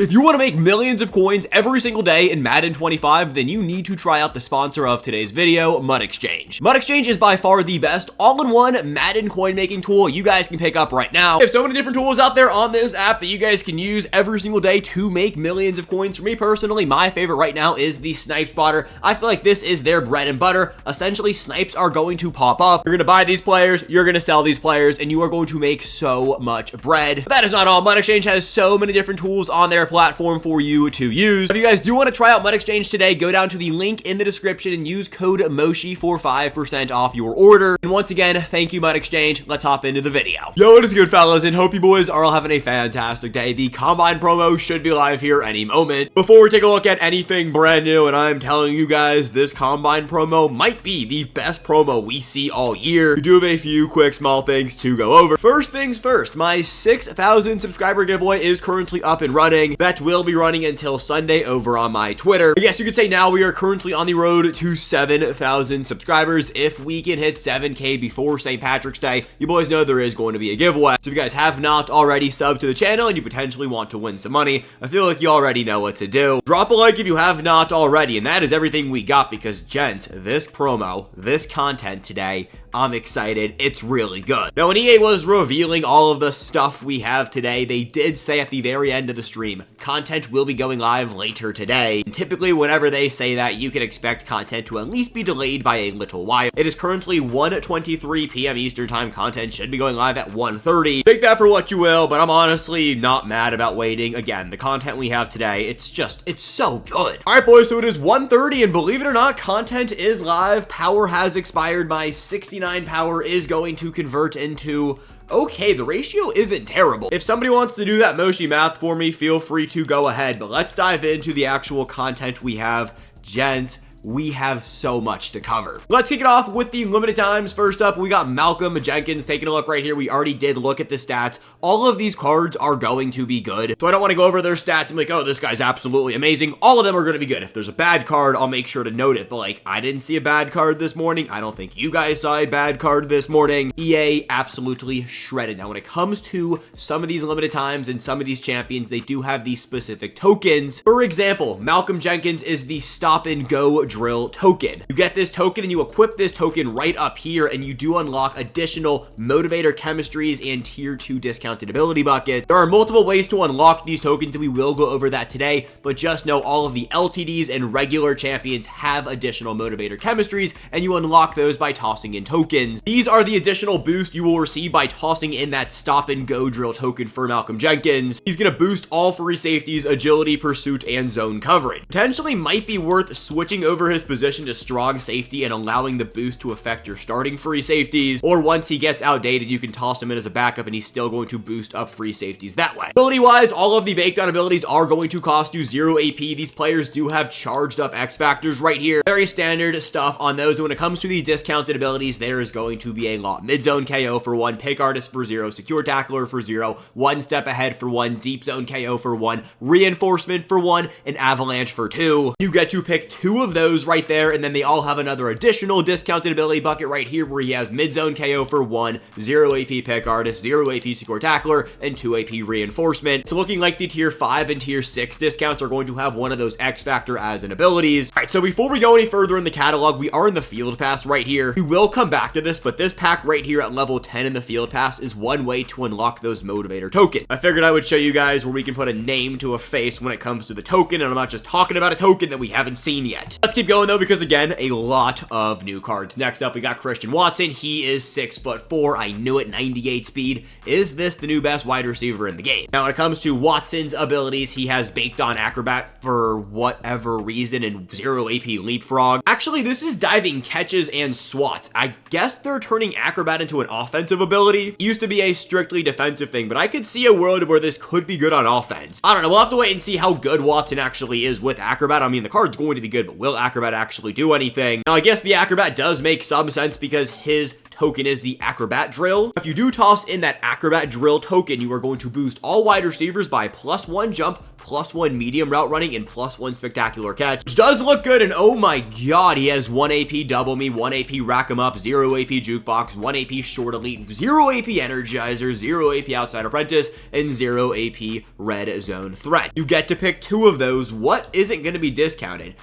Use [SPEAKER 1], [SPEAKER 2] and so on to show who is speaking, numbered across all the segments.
[SPEAKER 1] If you want to make millions of coins every single day in Madden 25, then you need to try out the sponsor of today's video, MUD Exchange. MUD Exchange is by far the best all-in-one Madden coin making tool you guys can pick up right now. There's so many different tools out there on this app that you guys can use every single day to make millions of coins. For me personally, my favorite right now is the Snipe Spotter. I feel like this is their bread and butter. Essentially, snipes are going to pop up. You're going to buy these players, you're going to sell these players, and you are going to make so much bread. But that is not all. MUD Exchange has so many different tools on their platform for you to use. If you guys do want to try out MUD Exchange today, go down to the link in the description and use code MOSHI for 5% off your order. And once again, thank you, MUD Exchange. Let's hop into the video. Yo, what is good, fellas? And hope you boys are all having a fantastic day. The Combine promo should be live here any moment. Before we take a look at anything brand new, and I'm telling you guys, this Combine promo might be the best promo we see all year. We do have a few quick small things to go over. First things first, my 6,000 subscriber giveaway is currently up and running. That will be running until Sunday over on my Twitter. I guess you could say now we are currently on the road to 7,000 subscribers. If we can hit 7K before St. Patrick's Day, you boys know there is going to be a giveaway. So if you guys have not already subbed to the channel and you potentially want to win some money, I feel like you already know what to do. Drop a like if you have not already, and that is everything we got because, gents, this promo, this content today, I'm excited. It's really good. Now, when EA was revealing all of the stuff we have today, they did say at the very end of the stream, content will be going live later today. And typically, whenever they say that, you can expect content to at least be delayed by a little while. It is currently 1:23 p.m. Eastern time. Content should be going live at 1:30. Take that for what you will, but I'm honestly not mad about waiting. Again, the content we have today, it's so good. All right, boys, so it is 1:30, and believe it or not, content is live. Power has expired. My 69 power is going to convert into... okay, the ratio isn't terrible. If somebody wants to do that Moshi math for me, feel free to go ahead. But let's dive into the actual content we have. Gents, we have so much to cover. Let's kick it off with the limited times. First up, we got Malcolm Jenkins. Taking a look right here, we already did look at the stats. All of these cards are going to be good. So I don't want to go over their stats and be like, oh, this guy's absolutely amazing. All of them are going to be good. If there's a bad card, I'll make sure to note it. But like, I didn't see a bad card this morning. I don't think you guys saw a bad card this morning. EA absolutely shredded. Now, when it comes to some of these limited times and some of these champions, they do have these specific tokens. For example, Malcolm Jenkins is the stop and go drill token. You get this token and you equip this token right up here, and you do unlock additional motivator chemistries and tier 2 discounted ability buckets. There are multiple ways to unlock these tokens, and we will go over that today, but just know all of the LTDs and regular champions have additional motivator chemistries, and you unlock those by tossing in tokens. These are the additional boost you will receive by tossing in that stop and go drill token for Malcolm Jenkins. He's going to boost all free safeties, agility, pursuit, and zone coverage. Potentially might be worth switching over his position to strong safety and allowing the boost to affect your starting free safeties, or once he gets outdated, you can toss him in as a backup and he's still going to boost up free safeties that way. Ability wise, all of the baked on abilities are going to cost you 0 AP. These players do have charged up X factors right here. Very standard stuff on those. When it comes to the discounted abilities, there is going to be a lot. Mid zone KO for 1, pick artist for 0, secure tackler for 0, one step ahead for 1, deep zone KO for 1, reinforcement for 1, and avalanche for 2. You get to pick 2 of those right there, and then they all have another additional discounted ability bucket right here where he has mid-zone KO for 1, 0 AP pick artist, 0 AP secure tackler, and 2 AP reinforcement. It's looking like the tier 5 and tier 6 discounts are going to have one of those X factor as an abilities. All right, so before we go any further in the catalog, we are in the field pass right here. We will come back to this, but this pack right here at level 10 in the field pass is one way to unlock those motivator tokens. I figured I would show you guys where we can put a name to a face when it comes to the token, and I'm not just talking about a token that we haven't seen yet. Let's keep going though, because again, a lot of new cards. Next up, we got Christian Watson. He is 6'4". I knew it, 98 speed. Is this the new best wide receiver in the game? Now, when it comes to Watson's abilities, he has baked on acrobat for whatever reason and 0 AP leapfrog. Actually, this is diving catches and swats. I guess they're turning acrobat into an offensive ability. It used to be a strictly defensive thing, but I could see a world where this could be good on offense. I don't know. We'll have to wait and see how good Watson actually is with acrobat. I mean, the card's going to be good, but will acrobat actually do anything? Now, I guess the acrobat does make some sense because his token is the Acrobat Drill. If you do toss in that Acrobat Drill token, you are going to boost all wide receivers by +1 jump, +1 medium route running, and +1 spectacular catch, which does look good. And oh my god, he has 1 AP double me, 1 AP rack 'em up, 0 AP jukebox, 1 AP short elite, 0 AP energizer, 0 AP outside apprentice, and 0 AP red zone threat. You get to pick 2 of those. What isn't going to be discounted?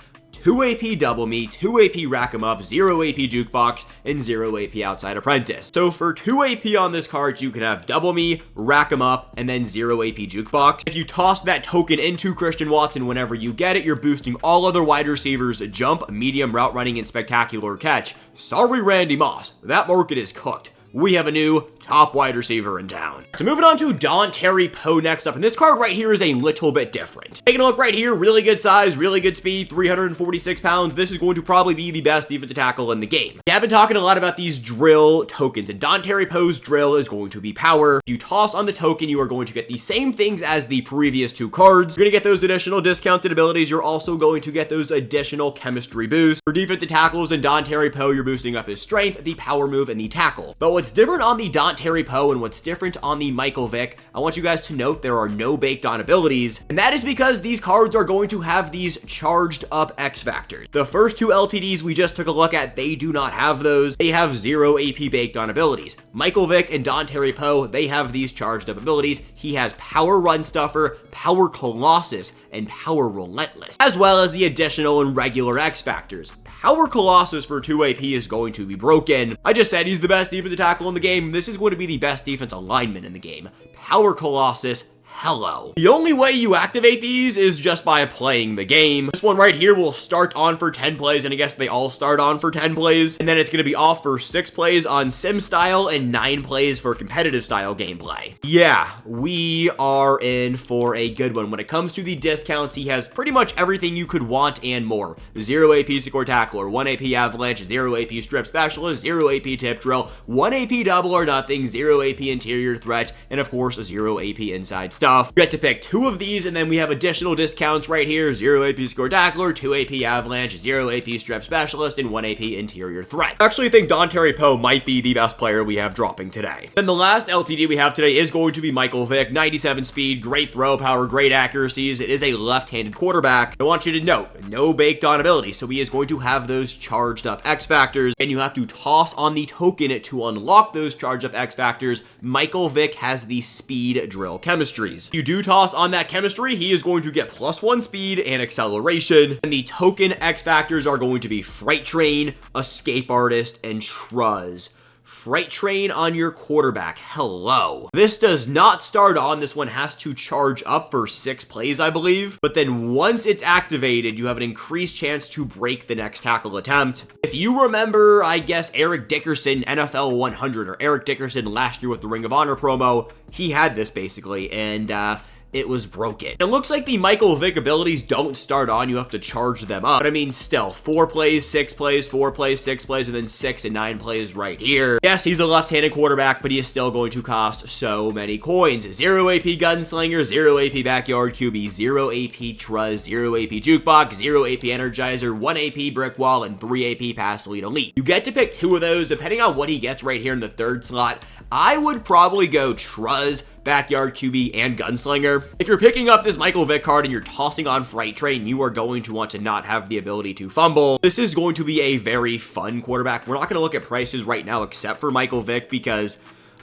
[SPEAKER 1] 2 AP double me, 2 AP rack 'em up, 0 AP jukebox, and 0 AP outside apprentice. So for 2 AP on this card, you can have double me, rack 'em up, and then 0 AP jukebox. If you toss that token into Christian Watson whenever you get it, you're boosting all other wide receivers jump, medium route running, and spectacular catch. Sorry, Randy Moss, that market is cooked. We have a new top wide receiver in town. So moving on to Dontari Poe next up, and this card right here is a little bit different. Taking a look right here, really good size, really good speed, 346 pounds. This is going to probably be the best defensive tackle in the game. We have been talking a lot about these drill tokens, and Dontari Poe's drill is going to be power. If you toss on the token, you are going to get the same things as the previous 2 cards. You're going to get those additional discounted abilities. You're also going to get those additional chemistry boosts. For defensive tackles and Dontari Poe, you're boosting up his strength, the power move, and the tackle. But what's different on the Dontari Poe and what's different on the Michael Vick, I want you guys to note there are no baked on abilities, and that is because these cards are going to have these charged up X factors. The first 2 LTDs we just took a look at, they do not have those. They have 0 AP baked on abilities. Michael Vick and Dontari Poe, they have these charged up abilities. He has Power Run Stuffer, Power Colossus, and Power Relentless, as well as the additional and regular X factors. Power Colossus for 2 AP is going to be broken. I just said he's the best defensive tackle in the game. This is going to be the best defense alignment in the game. Power Colossus, hello. The only way you activate these is just by playing the game. This one right here will start on for 10 plays, and I guess they all start on for 10 plays, and then it's going to be off for 6 plays on sim style and 9 plays for competitive style gameplay. Yeah, we are in for a good one. When it comes to the discounts, he has pretty much everything you could want and more. 0 AP Secure Tackler, 1 AP Avalanche, 0 AP Strip Specialist, 0 AP Tip Drill, 1 AP Double or Nothing, 0 AP Interior Threat, and of course 0 AP Inside Stuff. You get to pick 2 of these, and then we have additional discounts right here. 0 AP Score Tackler, 2 AP Avalanche, 0 AP Strep Specialist, and 1 AP Interior Threat. I actually think Dontari Poe might be the best player we have dropping today. Then the last LTD we have today is going to be Michael Vick. 97 speed, great throw power, great accuracies. It is a left-handed quarterback. I want you to note, no baked on ability, so he is going to have those charged up X factors, and you have to toss on the token to unlock those charged up X factors. Michael Vick has the speed drill chemistries. You do toss on that chemistry, he is going to get +1 speed and acceleration, and the token X factors are going to be Freight Train, Escape Artist, and Truz. Freight Train on your quarterback, hello. This does not start on, this one has to charge up for 6 plays, I believe, but then once it's activated, you have an increased chance to break the next tackle attempt. If you remember, I guess, Eric Dickerson, NFL 100, or Eric Dickerson last year with the Ring of Honor promo, he had this basically, and it was broken. It looks like the Michael Vick abilities don't start on, you have to charge them up. But I mean, still, 4 plays, 6 plays, 4 plays, 6 plays, and then 6 and 9 plays right here. Yes, he's a left-handed quarterback, but he is still going to cost so many coins. 0 AP Gunslinger, 0 AP Backyard QB, 0 AP Truz, 0 AP Jukebox, 0 AP Energizer, 1 AP Brick Wall, and 3 AP Pass Lead Elite. You get to pick 2 of those, depending on what he gets right here in the 3rd slot. I would probably go Truz, Backyard QB, and Gunslinger. If you're picking up this Michael Vick card and you're tossing on Freight Train, you are going to want to not have the ability to fumble. This is going to be a very fun quarterback. We're not going to look at prices right now except for Michael Vick because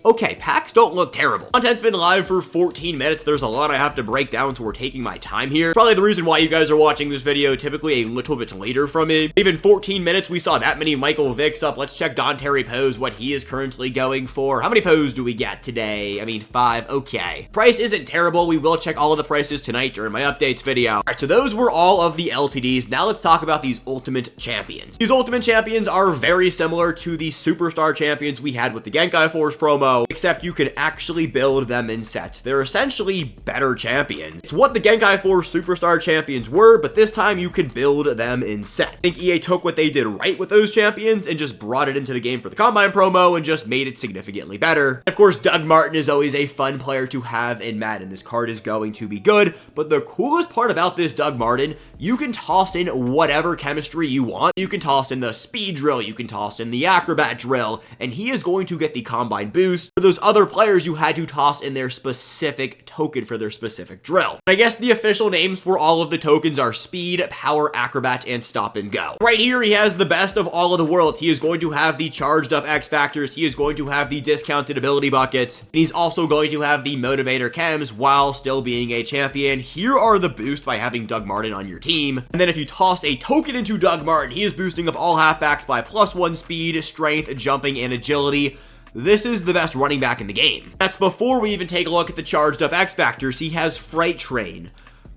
[SPEAKER 1] okay, packs don't look terrible. Content's been live for 14 minutes. There's a lot I have to break down, so we're taking my time here. Probably the reason why you guys are watching this video typically a little bit later from me. Even 14 minutes, we saw that many Michael Vicks up. Let's check Dontari Poe's, what he is currently going for. How many Poes do we get today? I mean, 5. Okay. Price isn't terrible. We will check all of the prices tonight during my updates video. All right, so those were all of the LTDs. Now let's talk about these Ultimate Champions. These Ultimate Champions are very similar to the Superstar Champions we had with the Genkai Force promo. promo, except you can actually build them in sets. They're essentially better champions. It's what the Genkai 4 Superstar champions were, but this time you can build them in sets. I think EA took what they did right with those champions and just brought it into the game for the Combine promo and just made it significantly better. Of course, Doug Martin is always a fun player to have in Madden. This card is going to be good, but the coolest part about this Doug Martin, you can toss in whatever chemistry you want. You can toss in the speed drill, you can toss in the acrobat drill, and he is going to get the Combine boost. For those other players, you had to toss in their specific token for their specific drill. And I guess the official names for all of the tokens are speed, power, acrobat, and stop and go. Right here, he has the best of all of the worlds. He is going to have the charged up X factors, he is going to have the discounted ability buckets, and he's also going to have the motivator chems while still being a champion. Here are the boosts by having Doug Martin on your team. And then if you tossed a token into Doug Martin, he is boosting up all halfbacks by +1 speed, strength, jumping, and agility. This is the best running back in the game. That's before we even take a look at the charged up X factors. He has Freight Train.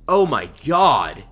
[SPEAKER 1] Oh my god.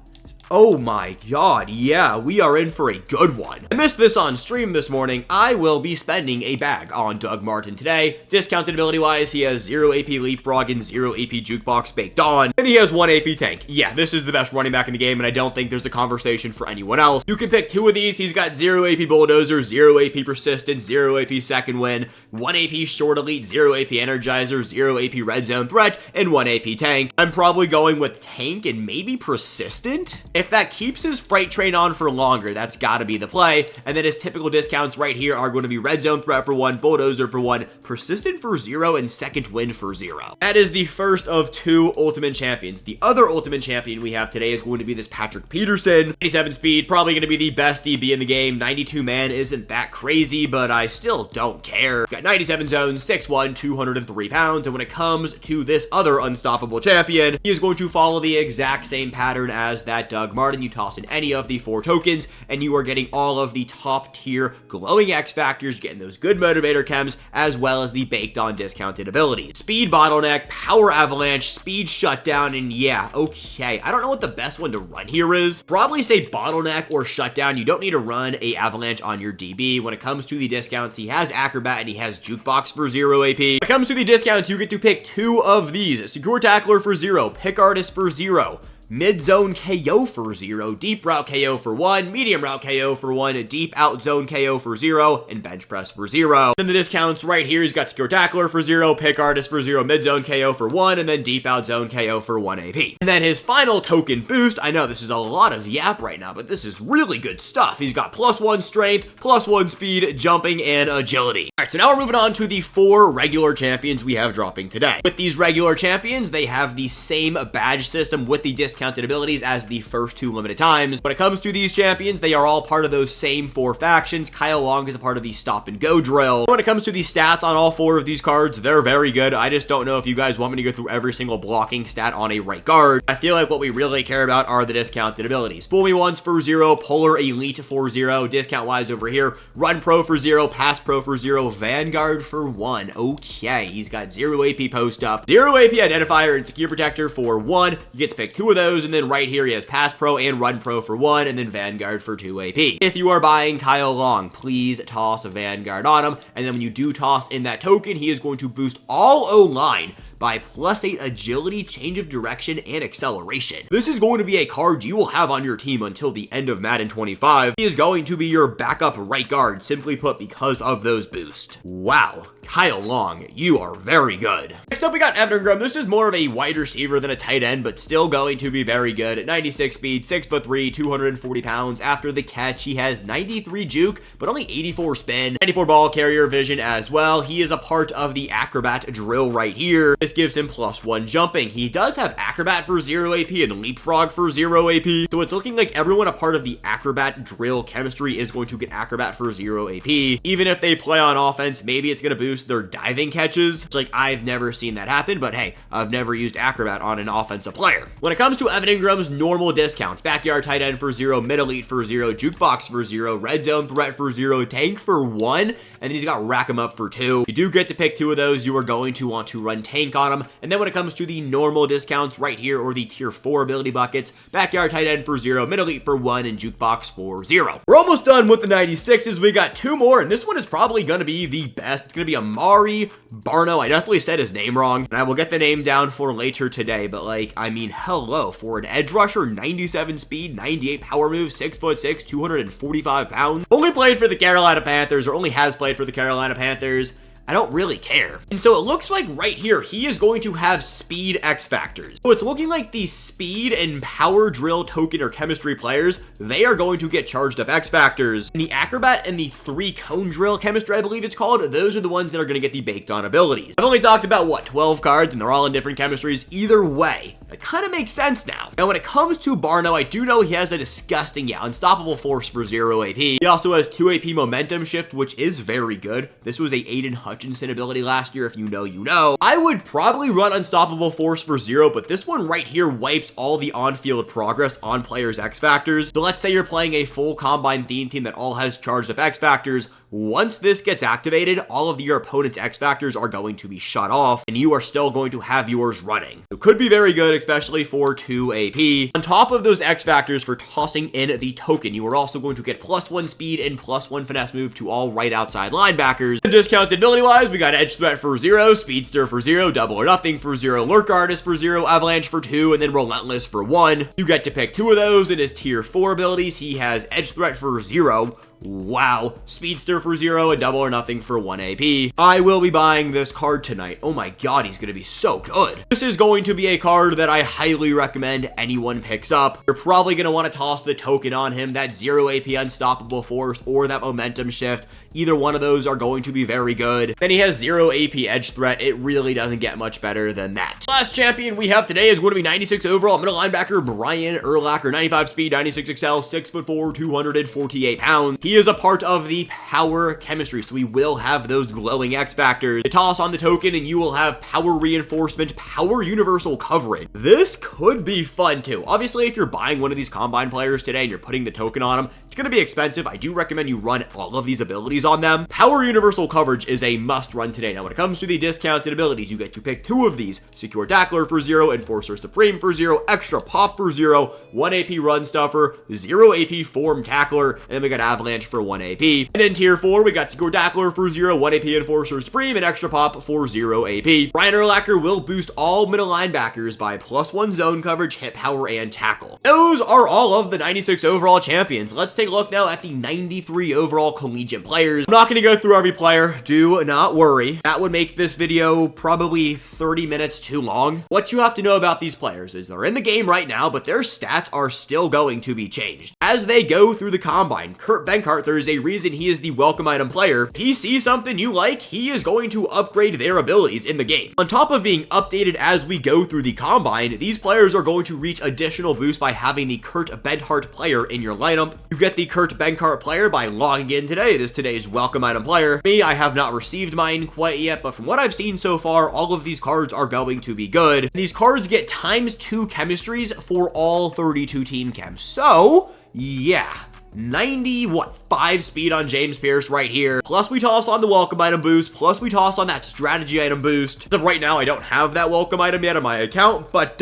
[SPEAKER 1] Oh my god, yeah, we are in for a good one. I missed this on stream this morning. I will be spending a bag on Doug Martin today. Discounted ability-wise, he has 0 AP Leapfrog and 0 AP Jukebox baked on, and he has 1 AP Tank. Yeah, this is the best running back in the game, and I don't think there's a conversation for anyone else. You can pick 2 of these. He's got 0 AP Bulldozer, 0 AP Persistent, 0 AP Second Win, 1 AP Short Elite, 0 AP Energizer, 0 AP Red Zone Threat, and 1 AP Tank. I'm probably going with Tank and maybe Persistent. If that keeps his Freight Train on for longer, that's got to be the play. And then his typical discounts right here are going to be Red Zone Threat for 1, Bulldozer for 1, Persistent for 0, and Second Wind for 0. That is the first of 2 Ultimate Champions. The other Ultimate Champion we have today is going to be this Patrick Peterson. 97 speed, probably going to be the best DB in the game. 92 man isn't that crazy, but I still don't care. Got 97 zones, 6'1", 203 pounds, and when it comes to this other unstoppable champion, he is going to follow the exact same pattern as that Doug Martin. You toss in any of the 4 tokens, and you are getting all of the top tier glowing X factors, getting those good motivator chems, as well as the baked on discounted abilities. Speed bottleneck, power avalanche, speed shutdown, and yeah, okay. I don't know what the best one to run here is. Probably say bottleneck or shutdown. You don't need to run a avalanche on your DB. When it comes to the discounts, he has acrobat and he has jukebox for 0 AP. When it comes to the discounts, you get to pick 2 of these. Secure tackler for 0, pick artist for 0, mid-zone KO for 0, deep route KO for 1, medium route KO for 1, deep out zone KO for 0, and bench press for 0. Then the discounts right here, he's got secure tackler for 0, pick artist for 0, mid-zone KO for 1, and then deep out zone KO for 1 AP. And then his final token boost, I know this is a lot of yap right now, but this is really good stuff. He's got +1 strength, +1 speed, jumping, and agility. Alright, so now we're moving on to the 4 regular champions we have dropping today. With these regular champions, they have the same badge system with the discounted abilities as the first 2 limited times. When it comes to these champions, they are all part of those same 4 factions. Kyle Long is a part of the stop and go drill. When it comes to the stats on all 4 of these cards, they're very good. I just don't know if you guys want me to go through every single blocking stat on a right guard. I feel like what we really care about are the discounted abilities. Fool Me Once for 0, Polar Elite for 0, discount wise over here, Run Pro for 0, Pass Pro for 0, Vanguard for 1. Okay, he's got 0 AP post up, 0 AP identifier, and secure protector for 1. You get to pick 2 of those, and then right here he has Pass Pro and Run Pro for 1, and then Vanguard for 2 AP. If you are buying Kyle Long, please toss a Vanguard on him, and then when you do toss in that token, he is going to boost all O-line by +8 agility, change of direction, and acceleration. This is going to be a card you will have on your team until the end of Madden 25. He is going to be your backup right guard, simply put, because of those boosts. Wow. Kyle Long, you are very good. Next up, we got Evan Ingram. This is more of a wide receiver than a tight end, but still going to be very good. At 96 speed, 6'3", 240 pounds. After the catch, he has 93 juke, but only 84 spin, 94 ball carrier vision as well. He is a part of the acrobat drill right here. This gives him +1 jumping. He does have acrobat for 0 AP and leapfrog for 0 AP. So it's looking like everyone a part of the acrobat drill chemistry is going to get acrobat for 0 AP. Even if they play on offense, maybe it's going to boost their diving catches. It's like, I've never seen that happen, but hey, I've never used acrobat on an offensive player. When it comes to Evan Ingram's normal discounts, backyard tight end for 0, mid elite for 0, jukebox for 0, red zone threat for 0, tank for 1, and then he's got rack 'em up for 2. You do get to pick 2 of those. You are going to want to run tank on him. And then when it comes to the normal discounts right here, or the tier 4 ability buckets, backyard tight end for 0, mid elite for 1, and jukebox for 0. We're almost done with the 96s. We got 2 more, and this one is probably going to be the best. It's going to be a Damari Barno. I definitely said his name wrong, and I will get the name down for later today, but like, I mean, hello, for an edge rusher, 97 speed, 98 power move, 6'6", 245 pounds, only played for the Carolina Panthers, or only has played for the Carolina Panthers. I don't really care. And so it looks like right here, he is going to have speed X factors. So it's looking like the speed and power drill token or chemistry players, they are going to get charged up X factors. And the acrobat and the 3 cone drill chemistry, I believe it's called, those are the ones that are going to get the baked on abilities. I've only talked about, what, 12 cards, and they're all in different chemistries. Either way, it kind of makes sense now. Now, when it comes to Barno, I do know he has a disgusting, unstoppable force for 0 AP. He also has 2 AP momentum shift, which is very good. This was a Aiden Hutchinson ability last year. If you know, you know. I would probably run unstoppable force for 0, but this one right here wipes all the on-field progress on players' X factors. So let's say you're playing a full combine theme team that all has charged up X factors. Once this gets activated, all of your opponent's X factors are going to be shut off, and you are still going to have yours running. So could be very good, especially for 2 AP. On top of those X factors for tossing in the token, you are also going to get +1 speed and +1 finesse move to all right outside linebackers. And discounted ability-wise, we got edge threat for 0, speedster for 0, double or nothing for 0, lurk artist for 0, avalanche for 2, and then relentless for 1. You get to pick 2 of those in his tier 4 abilities. He has edge threat for 0. Wow. Speedster for 0 and double or nothing for 1 AP. I will be buying this card tonight. Oh my god, he's going to be so good. This is going to be a card that I highly recommend anyone picks up. You're probably going to want to toss the token on him, that 0 AP unstoppable force or that momentum shift. Either one of those are going to be very good. Then he has 0 AP edge threat. It really doesn't get much better than that. Last champion we have today is going to be 96 overall middle linebacker Brian Urlacher, 95 speed, 96 XL, 6'4", 248 pounds. He is a part of the power chemistry, so we will have those glowing X factors. You toss on the token and you will have power reinforcement, power universal coverage. This could be fun too. Obviously, if you're buying one of these combine players today and you're putting the token on them, it's going to be expensive. I do recommend you run all of these abilities on them. Power universal coverage is a must run today. Now, when it comes to the discounted abilities, you get to pick 2 of these: secure tackler for 0, enforcer supreme for 0, extra pop for 0, 1 AP run stuffer, 0 AP form tackler, and then we got avalanche for 1 AP. And in tier 4, we got secure tackler for 0, 1 AP enforcer supreme, and extra pop for 0 AP. Brian Urlacher will boost all middle linebackers by +1 zone coverage, hit power, and tackle. Those are all of the 96 overall champions. Let's take a look now at the 93 overall collegiate players. I'm not going to go through every player. Do not worry. That would make this video probably 30 minutes too long. What you have to know about these players is they're in the game right now, but their stats are still going to be changed as they go through the combine. Kurt Benkart, there is a reason he is the welcome item player. If he sees something you like, he is going to upgrade their abilities in the game. On top of being updated as we go through the combine, these players are going to reach additional boost by having the Kurt Benkart player in your lineup. You get the Kurt Benkart player by logging in today. It is today's welcome item player. Me, I have not received mine quite yet, but from what I've seen so far, all of these cards are going to be good. These cards get ×2 chemistries for all 32 team chems. So, yeah. 5 speed on James Pierce right here. Plus we toss on the welcome item boost. Plus we toss on that strategy item boost. As of right now, I don't have that welcome item yet on my account, but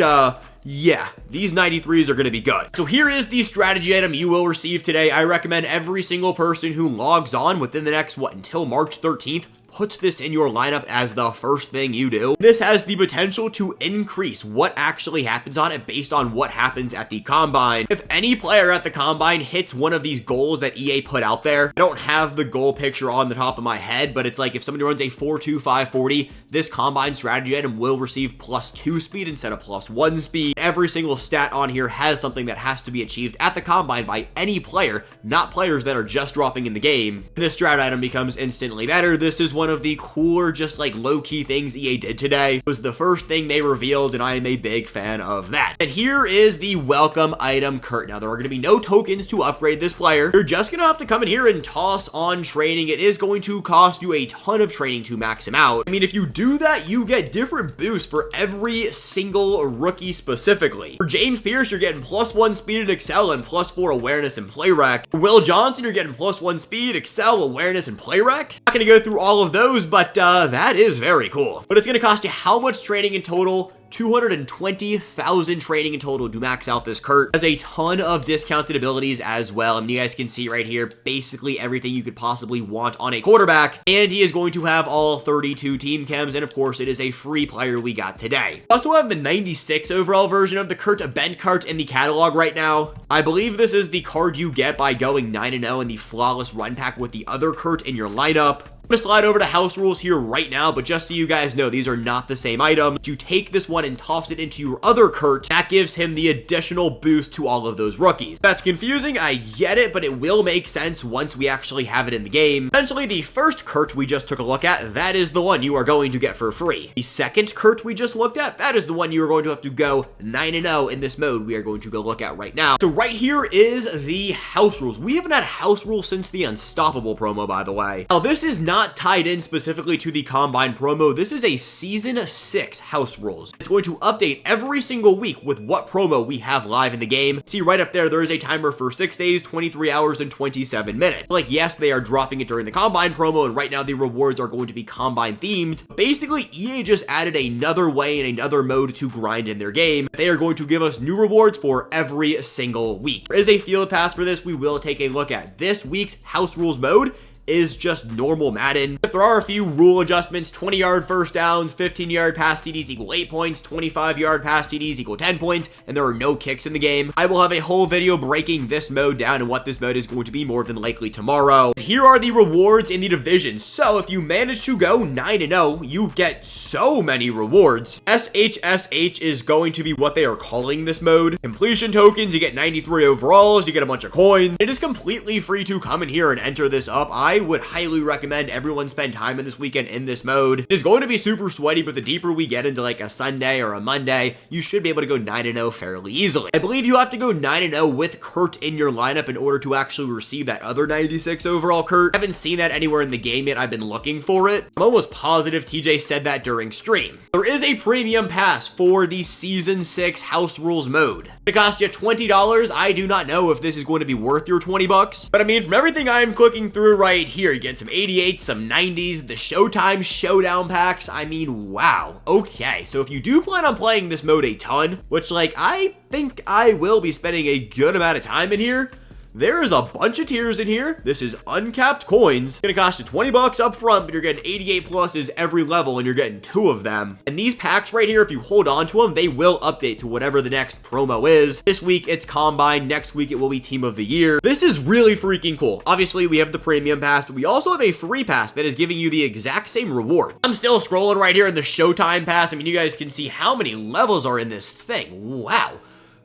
[SPEAKER 1] yeah, these 93s are going to be good. So here is the strategy item you will receive today. I recommend every single person who logs on within the next, until March 13th, puts this in your lineup as the first thing you do. This has the potential to increase what actually happens on it based on what happens at the combine. If any player at the combine hits one of these goals that EA put out there, I don't have the goal picture on the top of my head, but it's like if somebody runs a 4.25 40, this combine strategy item will receive +2 speed instead of +1 speed. Every single stat on here has something that has to be achieved at the combine by any player, not players that are just dropping in the game. This strat item becomes instantly better. This is one of the cooler, just like low-key things EA did today. It was the first thing they revealed, and I am a big fan of that. And here is the welcome item Kurt. Now, there are going to be no tokens to upgrade this player. You're just going to have to come in here and toss on training. It is going to cost you a ton of training to max him out. I mean, if you do that, you get different boosts for every single rookie specifically. For James Pierce, you're getting +1 speed and excel and +4 awareness and play rec. For Will Johnson, you're getting +1 speed, excel, awareness, and play rec. Not going to go through all of those, but that is very cool. But it's going to cost you how much training in total? 220,000 training in total to max out this Kurt. Has a ton of discounted abilities as well. I mean, you guys can see right here, basically everything you could possibly want on a quarterback. And he is going to have all 32 team chems. And of course, it is a free player we got today. We also have the 96 overall version of the Kurt, a bent card in the catalog right now. I believe this is the card you get by going 9-0 in the flawless run pack with the other Kurt in your lineup. I'm going to slide over to house rules here right now, but just so you guys know, these are not the same items. You take this one and toss it into your other Kurt. That gives him the additional boost to all of those rookies. That's confusing, I get it, but it will make sense once we actually have it in the game. Essentially, the first Kurt we just took a look at, that is the one you are going to get for free. The second Kurt we just looked at, that is the one you are going to have to go 9-0 in this mode we are going to go look at right now. So right here is the house rules. We haven't had house rules since the Unstoppable promo, by the way. Now, this is not tied in specifically to the Combine promo. This is a Season 6 house rules. It's going to update every single week with what promo we have live in the game. See right up there, there is a timer for 6 days, 23 hours, and 27 minutes. Like, yes, they are dropping it during the Combine promo, and right now the rewards are going to be Combine themed. Basically, EA just added another way and another mode to grind in their game. They are going to give us new rewards for every single week. There is a field pass for this we will take a look at. This week's house rules mode is just normal Madden. But there are a few rule adjustments. 20-yard first downs, 15-yard pass TDs equal 8 points, 25-yard pass TDs equal 10 points, and there are no kicks in the game. I will have a whole video breaking this mode down and what this mode is going to be more than likely tomorrow. Here are the rewards in the division. So if you manage to go 9-0, you get so many rewards. SHSH is going to be what they are calling this mode. Completion tokens, you get 93 overalls, you get a bunch of coins. It is completely free to come in here and enter this up. I would highly recommend everyone spend time in this weekend in this mode. It is going to be super sweaty, but the deeper we get into like a Sunday or a Monday, you should be able to go 9-0 fairly easily. I believe you have to go 9-0 with Kurt in your lineup in order to actually receive that other 96 overall Kurt. I haven't seen that anywhere in the game yet. I've been looking for it. I'm almost positive TJ said that during stream. There is a premium pass for the Season 6 house rules mode. It costs you $20. I do not know if this is going to be worth your 20 bucks, but I mean, from everything I'm clicking through right here, you get some 88s, some 90s, the Showtime Showdown packs. I mean, wow. Okay, so if you do plan on playing this mode a ton, which like I think I will be spending a good amount of time in here, there is a bunch of tiers in here. This is uncapped coins. It's gonna cost you 20 bucks up front, but you're getting 88 pluses every level, and you're getting 2 of them. And these packs right here, if you hold on to them, they will update to whatever the next promo is. This week, it's Combine. Next week, it will be Team of the Year. This is really freaking cool. Obviously, we have the premium pass, but we also have a free pass that is giving you the exact same reward. I'm still scrolling right here in the Showtime pass. I mean, you guys can see how many levels are in this thing. Wow.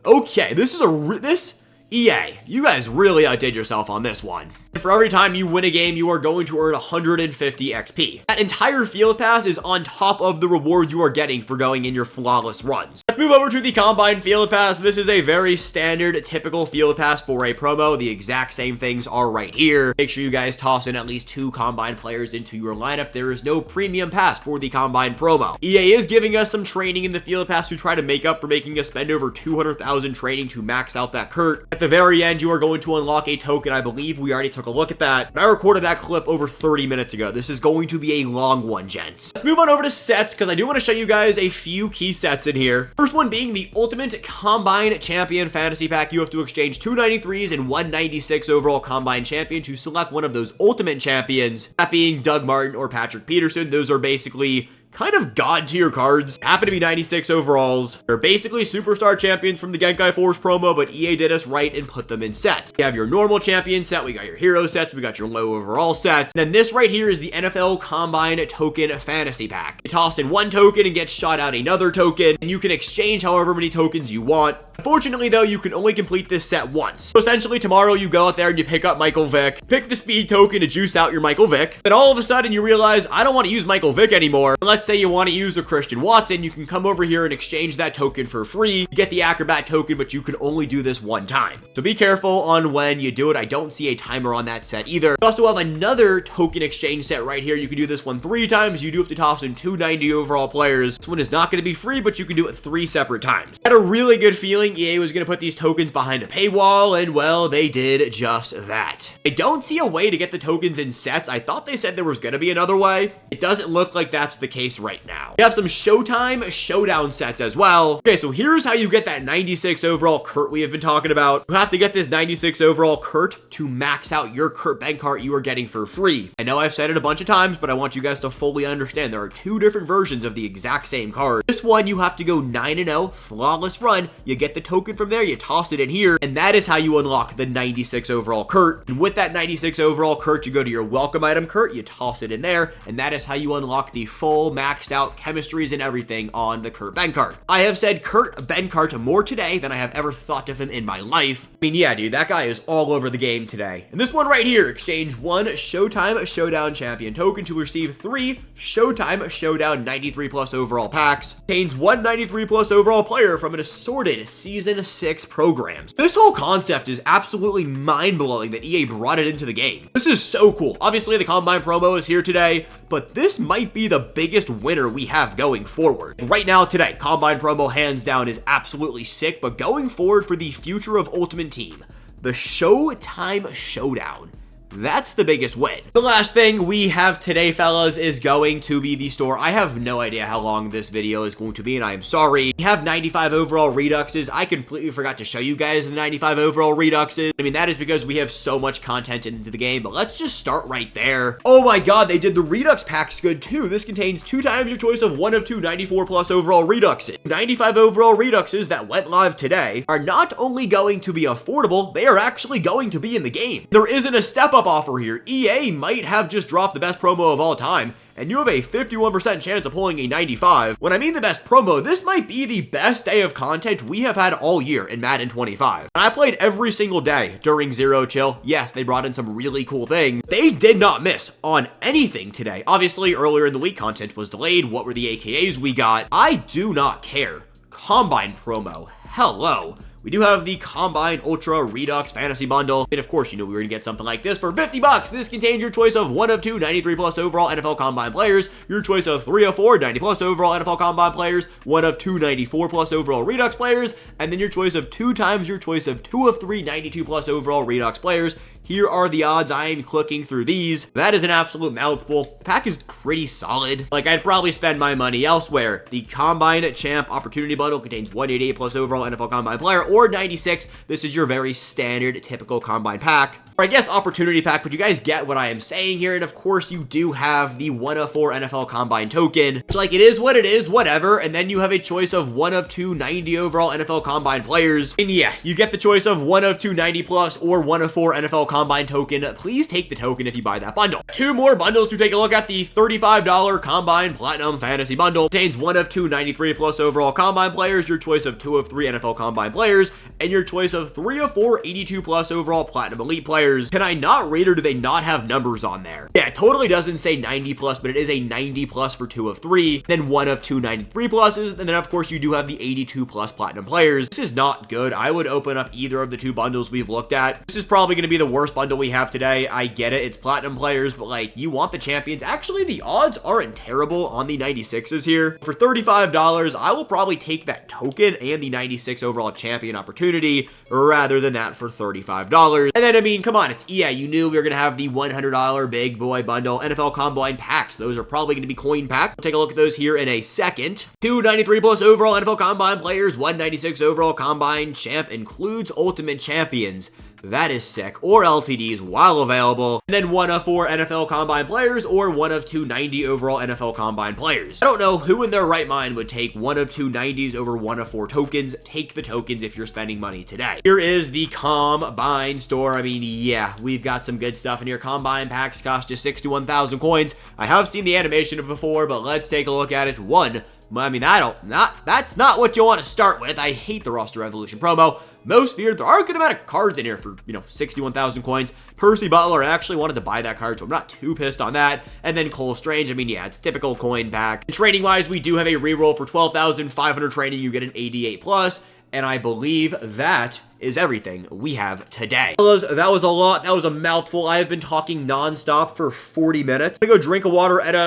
[SPEAKER 1] Okay, this is EA, you guys really outdid yourself on this one. And for every time you win a game, you are going to earn 150 XP. That entire field pass is on top of the rewards you are getting for going in your flawless runs. Let's move over to the Combine field pass. This is a very standard, typical field pass for a promo. The exact same things are right here. Make sure you guys toss in at least 2 Combine players into your lineup. There is no premium pass for the Combine promo. EA is giving us some training in the field pass to try to make up for making us spend over 200,000 training to max out that Kurt. At the very end, you are going to unlock a token. I believe we already took a look at that. I recorded that clip over 30 minutes ago. This is going to be a long one, gents. Let's move on over to sets, because I do want to show you guys a few key sets in here. First one being the Ultimate Combine Champion Fantasy Pack. You have to exchange 2 93s and 1 96 overall Combine Champion to select one of those Ultimate Champions, that being Doug Martin or Patrick Peterson. Those are basically kind of god tier cards. Happen to be 96 overalls. They're basically superstar champions from the Genkai Force promo, but EA did us right and put them in sets. You have your normal champion set, we got your hero sets, we got your low overall sets. And then this right here is the NFL Combine Token Fantasy Pack. You toss in 1 token and get shot out another token, and you can exchange however many tokens you want. Unfortunately though, you can only complete this set once. So essentially tomorrow you go out there and you pick up Michael Vick, pick the speed token to juice out your Michael Vick. Then all of a sudden you realize, I don't want to use Michael Vick anymore. Let's say you want to use a Christian Watson, you can come over here and exchange that token for free. You get the Acrobat token, but you can only do this one time. So be careful on when you do it. I don't see a timer on that set either. You also have another token exchange set right here. You can do this one 3 times. You do have to toss in 2 90 overall players. This one is not going to be free, but you can do it 3 separate times. I had a really good feeling EA was going to put these tokens behind a paywall, and well, they did just that. I don't see a way to get the tokens in sets. I thought they said there was going to be another way. It doesn't look like that's the case case right now. We have some Showtime Showdown sets as well. Okay, so here's how you get that 96 overall Kurt we have been talking about. You have to get this 96 overall Kurt to max out your Kurt Benkart you are getting for free. I know I've said it a bunch of times, but I want you guys to fully understand there are two different versions of the exact same card. This one, you have to go 9-0, flawless run. You get the token from there, you toss it in here, and that is how you unlock the 96 overall Kurt. And with that 96 overall Kurt, you go to your welcome item Kurt, you toss it in there, and that is how you unlock the full maxed out chemistries and everything on the Kurt Benkart. I have said Kurt Benkart more today than I have ever thought of him in my life. I mean, yeah, dude, that guy is all over the game today. And this one right here, exchange 1 Showtime Showdown champion token to receive 3 Showtime Showdown 93 plus overall packs. Contains 1 93 plus overall player from an assorted Season 6 programs. This whole concept is absolutely mind-blowing that EA brought it into the game. This is so cool. Obviously, the Combine promo is here today, but this might be the biggest winner we have going forward. And right now, today, Combine promo hands down is absolutely sick, but going forward for the future of Ultimate Team, the Showtime Showdown, that's the biggest win. The last thing we have today, fellas, is going to be the store. I have no idea how long this video is going to be, and I am sorry. We have 95 overall Reduxes. I completely forgot to show you guys the 95 overall Reduxes. I mean, that is because we have so much content into the game, but let's just start right there. Oh my god, they did the Redux packs good too. This contains 2 times your choice of 1 of 2 94 plus overall Reduxes. 95 overall Reduxes that went live today are not only going to be affordable, they are actually going to be in the game. There isn't a step up offer here. EA might have just dropped the best promo of all time, and you have a 51% chance of pulling a 95. When I mean the best promo, this might be the best day of content we have had all year in Madden 25. And I played every single day during Zero Chill. Yes, they brought in some really cool things. They did not miss on anything today. Obviously, earlier in the week, content was delayed. What were the AKAs we got? I do not care. Combine promo. Hello. We do have the Combine Ultra Redux Fantasy Bundle. And of course, you know we were gonna get something like this for 50 bucks. This contains your choice of 1 of 2 93 plus overall NFL Combine players, your choice of 3 of 4 90 plus overall NFL Combine players, 1 of 2 94 plus overall Redux players, and then your choice of 2 times your choice of 2 of 3 92 plus overall Redux players. Here are the odds. I am clicking through these. That is an absolute mouthful. The pack is pretty solid. Like, I'd probably spend my money elsewhere. The Combine Champ Opportunity Bundle contains 188 plus overall NFL Combine player or 96. This is your very standard, typical Combine pack. Or I guess Opportunity pack, but you guys get what I am saying here. And of course, you do have the 1 of 4 NFL Combine token. It's like, it is what it is, whatever. And then you have a choice of 1 of 2 90 overall NFL Combine players. And yeah, you get the choice of 1 of 2 90 plus or 1 of 4 NFL Combine token. Please take the token if you buy that bundle. 2 more bundles to take a look at. The $35 Combine Platinum Fantasy Bundle contains 1 of 2 93 plus overall Combine players, your choice of 2 of 3 NFL Combine players, and your choice of 3 of 4 82 plus overall Platinum Elite players. Can I not read, or do they not have numbers on there? Yeah, it totally doesn't say 90 plus, but it is a 90 plus for 2 of 3, then 1 of 2 93 pluses, and then of course you do have the 82 plus Platinum players. This is not good. I would open up either of the 2 bundles we've looked at. This is probably going to be the worst bundle we have today. I get it. It's Platinum players, but like, you want the champions. Actually, the odds aren't terrible on the 96s here. For $35, I will probably take that token and the 96 overall champion opportunity rather than that for $35. And then, I mean, come on, it's EA. You knew we were going to have the $100 big boy bundle NFL Combine packs. Those are probably going to be coin packs. We'll take a look at those here in a second. 2 93 plus overall NFL Combine players, 1 96 overall Combine champ, includes Ultimate Champions. That is sick. Or LTDs while available. And then 1 of 4 NFL Combine players or 1 of 2 90 overall NFL Combine players. I don't know who in their right mind would take 1 of 2 90s over 1 of 4 tokens. Take the tokens if you're spending money today. Here is the Combine store. I mean, yeah, we've got some good stuff in here. Combine packs cost just 61,000 coins. I have seen the animation before, but let's take a look at it. I mean, that's not what you want to start with. I hate the roster evolution promo. Most feared, there are a good amount of cards in here for, 61,000 coins. Percy Butler, I actually wanted to buy that card, so I'm not too pissed on that. And then Cole Strange, I mean, yeah, it's typical coin pack. Training-wise, we do have a reroll for 12,500 training. You get an 88 plus. And I believe that is everything we have today. Fellas, that was a lot. That was a mouthful. I have been talking nonstop for 40 minutes. I'm gonna go drink a water, edit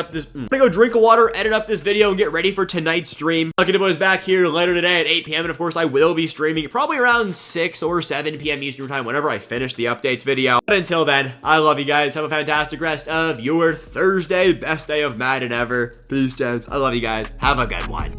[SPEAKER 1] up this video, and get ready for tonight's stream. Lucky Boys back here later today at 8 p.m. And of course, I will be streaming probably around 6 or 7 p.m. Eastern time whenever I finish the updates video. But until then, I love you guys. Have a fantastic rest of your Thursday. Best day of Madden ever. Peace, gents. I love you guys. Have a good one.